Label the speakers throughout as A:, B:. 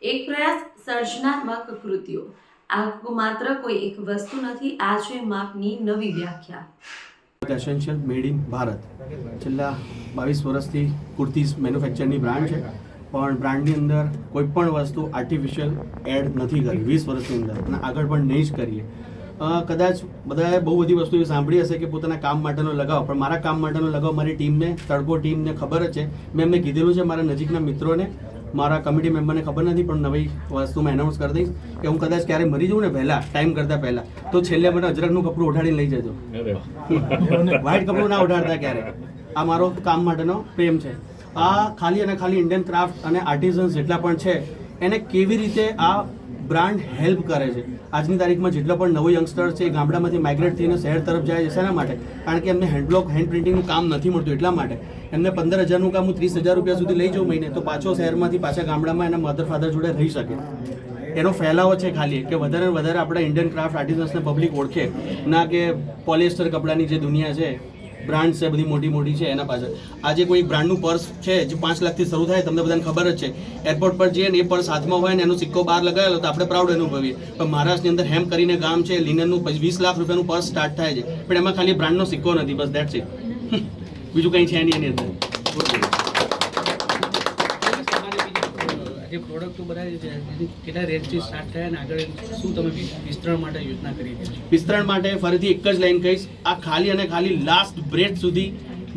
A: એક પ્રયાસ સર્જનાત્મક કૃતિઓ. આ માત્ર કોઈ એક વસ્તુ નથી, આ છે માપની નવી વ્યાખ્યા.
B: એસેન્શિયલ મેડ ઇન ભારત છેલ્લા 22 વર્ષથી કુર્તીઝ મેન્યુફેક્ચરની બ્રાન્ડ છે, પણ બ્રાન્ડની અંદર કોઈ પણ વસ્તુ આર્ટિફિશિયલ એડ નથી કરી 20 વર્ષની અંદર, અને આગળ પણ નહીં જ કરીએ. કદાચ બધાએ બહુ બધી વસ્તુ એવી સાંભળી હશે કે પોતાના કામ માટેનો લગાવ, પણ મારા કામ માટેનો લગાવ મારી ટીમને, તડકો ટીમને ખબર જ છે. મેં એમને કીધેલું છે, મારા નજીકના મિત્રોને, મારા કમિટી મેમ્બરને ખબર નથી, પણ નવી વસ્તુમાં એનાઉન્સ કરી દઈશ કે હું કદાચ ક્યારે મરી જાઉં ને પહેલાં, ટાઈમ કરતાં પહેલાં, તો છેલ્લે મને અજરકનું કપડું ઉઠાડીને લઈ જજો. વ્હાઇટ કપડું ના ઉઠાડતા ક્યારે. આ મારો કામ માટેનો પ્રેમ છે. આ ખાલી અને ખાલી ઇન્ડિયન ક્રાફ્ટ અને આર્ટિઝન્સ જેટલા પણ છે એને કેવી રીતે આ બ્રાન્ડ હેલ્પ કરે છે. આજની તારીખમાં જેટલા પણ નવો યંગસ્ટર છે એ ગામડામાંથી માઇગ્રેટ થઈને શહેર તરફ જાય છે. શેના માટે? કારણ કે એમને હેન્ડબ્લોક, હેન્ડ પ્રિન્ટિંગનું કામ નથી મળતું, એટલા માટે. એમને 15,000નું કામ હું 30,000 રૂપિયા સુધી લઈ જાઉં મહિને, તો પાછો શહેરમાંથી પાછા ગામડામાં એના મધર ફાધર જોડે રહી શકે. એનો ફેલાવો છે ખાલી કે વધારે ને વધારે આપણા ઇન્ડિયન ક્રાફ્ટ આર્ટિઝન્સને પબ્લિક ઓળખે, ના કે પોલિએસ્ટર કપડાની જે દુનિયા છે, બ્રાન્ડ છે બધી મોટી મોટી છે એના પાછળ. આજે કોઈ બ્રાન્ડનું પર્સ છે જે 5 લાખથી શરૂ થાય, તમને બધાને ખબર જ છે. એરપોર્ટ પર જઈએ ને એ પર્સ હાથમાં હોય ને એનો સિક્કો બહાર લગાવેલો તો આપણે પ્રાઉડ અનુભવીએ. પણ મહારાષ્ટ્રની અંદર હેમ કરીને ગામ છે, લિનનનું 20 લાખ રૂપિયાનું પર્સ સ્ટાર્ટ થાય છે, પણ એમાં ખાલી બ્રાન્ડનો સિક્કો નથી, બસ દેટ્સ ઇટ. બીજું કંઈ છે નહીં એની અંદર.
C: જે પ્રોડક્ટો બનાવી છે કેટલા રેટથી સ્ટાર્ટ થયા અને આગળ શું તમે વિસ્તરણ માટે યોજના કરી રહ્યા છો?
B: વિસ્તરણ માટે ફરીથી એક જ લાઈન કહીશ, આ ખાલી અને ખાલી લાસ્ટ બ્રેથ સુધી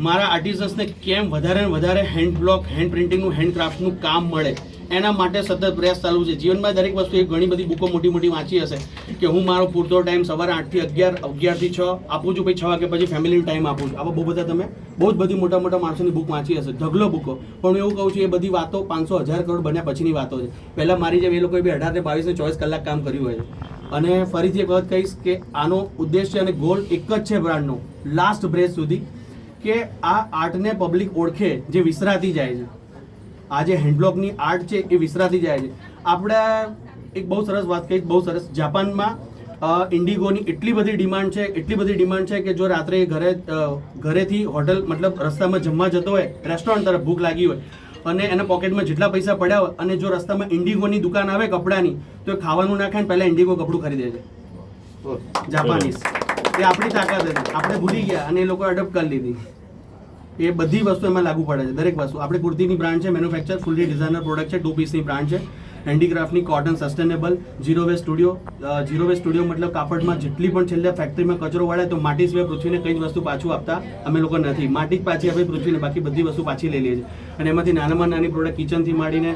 B: મારા આર્ટિઝન્સને કેમ વધારે ને વધારે હેન્ડ બ્લોક, હેન્ડ પ્રિન્ટિંગનું, હેન્ડ ક્રાફ્ટનું કામ મળે એના માટે સતત પ્રયાસ ચાલુ છે. જીવનમાં દરેક વસ્તુ, એક ઘણી બધી બુકો મોટી મોટી વાંચી હશે કે હું મારો પૂરતો ટાઈમ સવારે 8 થી 11, 11 થી 6 આપું છું, પછી 6 વાગ્યા પછી ફેમિલીનો ટાઈમ આપું છું. આવા બહુ બધા તમે બહુ જ બધી મોટા મોટા માણસોની બુક વાંચી હશે, ઢગલો બુકો. પણ હું એવું કહું છું, એ બધી વાતો 500, 1000 કરોડ બન્યા પછીની વાતો છે. પહેલાં મારી જેમ એ લોકોએ બી 18 ને 22 ને 24 કલાક કામ કર્યું હોય છે. અને ફરીથી એક વખત કહીશ કે આનો ઉદ્દેશ્ય અને ગોલ એક જ છે બ્રાન્ડનો, લાસ્ટ બ્રેથ સુધી, કે આ આર્ટને પબ્લિક ઓળખે જે વિસરાતી જાય છે. આ જે હેન્ડબ્લોકની આર્ટ છે એ વિસરાતી જાય છે. આપણે એક બહુ સરસ વાત કહીશ, બહુ સરસ. જાપાનમાં ઇન્ડિગોની એટલી બધી ડિમાન્ડ છે, એટલી બધી ડિમાન્ડ છે કે જો રાત્રે ઘરેથી હોટલ, મતલબ રસ્તામાં જમવા જતો હોય, રેસ્ટોરન્ટ તરફ ભૂખ લાગી હોય અને એના પોકેટમાં જેટલા પૈસા પડ્યા હોય અને જો રસ્તામાં ઇન્ડિગોની દુકાન આવે કપડાની, તો એ ખાવાનું ના ખાઈને પહેલાં ઇન્ડિગો કપડું ખરીદે છે. જાપાનીઝ. એ આપણી તાકાત હતી, આપણે ભૂલી ગયા અને એ લોકો એડોપ્ટ કરી લીધી. એ બધી વસ્તુ એમાં લાગુ પડે છે, દરેક વસ્તુ. આપણે કુર્તીની બ્રાન્ડ છે, મેન્યુફેક્ચર ફૂલી ડિઝાઇનર પ્રોડક્ટ છે, 2 પીસની બ્રાન્ડ છે, હેન્ડીક્રાફ્ટની, cotton, sustainable, zero waste studio. Zero waste studio મતલબ કાપડમાં જેટલી પણ છેલ્લે ફેક્ટરીમાં કચરો વાળે તો માટી સિવાય પૃથ્વીને કઈ જ વસ્તુ પાછું આપતા અમે લોકો નથી. માટી જ પાછી આપે પૃથ્વીને, બાકી બધી વસ્તુ પાછી લઈ લઈએ છીએ. અને એમાંથી નાનામાં નાની પ્રોડક્ટ, કિચનથી માંડીને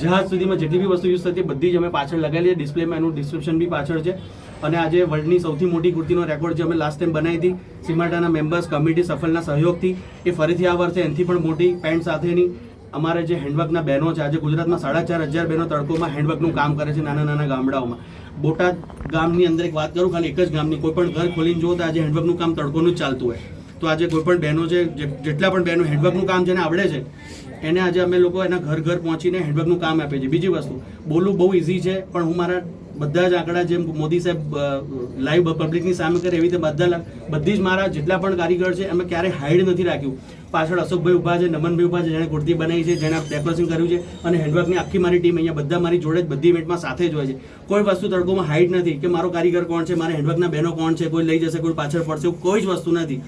B: જહાજ સુધીમાં જેટલી બી વસ્તુ યુઝ થતી બધી જ અમે પાછળ લગાવી લઈએ. ડિસ્પ્લેમાં એનું ડિસ્ક્રિપ્શન બી પાછળ છે. અને આજે વર્લ્ડની સૌથી મોટી કુર્તીનો રેકોર્ડ જે અમે લાસ્ટ ટાઈમ બનાવી હતી સિમાટાના મેમ્બર્સ કમિટી સફલના સહયોગથી, એ ફરીથી આ વર્ષે એનાથી પણ મોટી પેન્ટ સાથેની અમારે જે હેન્ડવર્કના બહેનો છે, આજે ગુજરાતમાં 4,500 બહેનો તડકોમાં હેન્ડવર્કનું કામ કરે છે નાના નાના ગામડાઓમાં. બોટાદ ગામની અંદર એક વાત કરું, ખાલી એક જ ગામની, કોઈ પણ ઘર ખોલીને જુઓ તો આજે હેન્ડવર્કનું કામ તડકોનું જ ચાલતું હોય. તો આજે કોઈ પણ બહેનો છે, જેટલા પણ બહેનો હેન્ડવર્કનું કામ જેને આવડે છે એને આજે અમે લોકો એના ઘર ઘર પહોંચીને હેન્ડવર્કનું કામ આપીએ છીએ. બીજી વસ્તુ, બોલવું બહુ ઇઝી છે, પણ હું મારા બધા જ આંકડા જેમ મોદી સાહેબ લાઈવ પબ્લિકની સામે કરે એવી રીતે બધી જ મારા જેટલા પણ કારીગર છે એમાં ક્યારેય હાઈડ નથી રાખ્યું. પાછળ અશોકભાઈ ઊભા છે, નમનભાઈ ઊભા છે, જેણે કુર્તી બનાવી છે, જેણે ડેકોરેશન કર્યું છે, અને હેન્ડવર્કની આખી મારી ટીમ અહીંયા બધા મારી જોડે જ બધી ઇવેન્ટમાં સાથે જ હોય છે. કોઈ વસ્તુ તડકોમાં હાઈડ નથી કે મારો કારીગર કોણ છે, મારા હેન્ડવર્કના બહેનો કોણ છે, કોઈ લઈ જશે, કોઈ પાછળ પડશે, એવું કોઈ જ વસ્તુ નથી.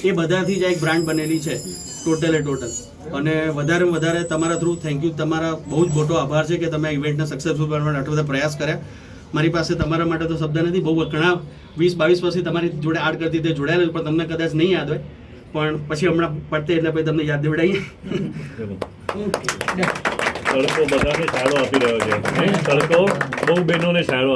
B: એ બધાથી જ એક બ્રાન્ડ બનેલી છે ટોટલે ટોટલ. અને વધારે તમારા થ્રુ થેન્ક યુ, તમારા બહુ જ મોટો આભાર છે કે તમે આ ઇવેન્ટને સક્સેસફુલ કરવા માટે આટલા બધા પ્રયાસ કર્યા. મારી પાસે તમારા માટે તો શબ્દ નથી, બહુ ઘણા 20-22 વર્ષથી તમારી જોડે આર્ટ કરતી તે જોડાયેલું, પણ તમને કદાચ નહીં યાદ હોય, પણ પછી હમણાં પડતે એટલે પછી તમને યાદ દેવડાવીએ.
D: તડકો બધાને સારો આપી રહ્યો છે, તડકો બહુ બહેનોને સારો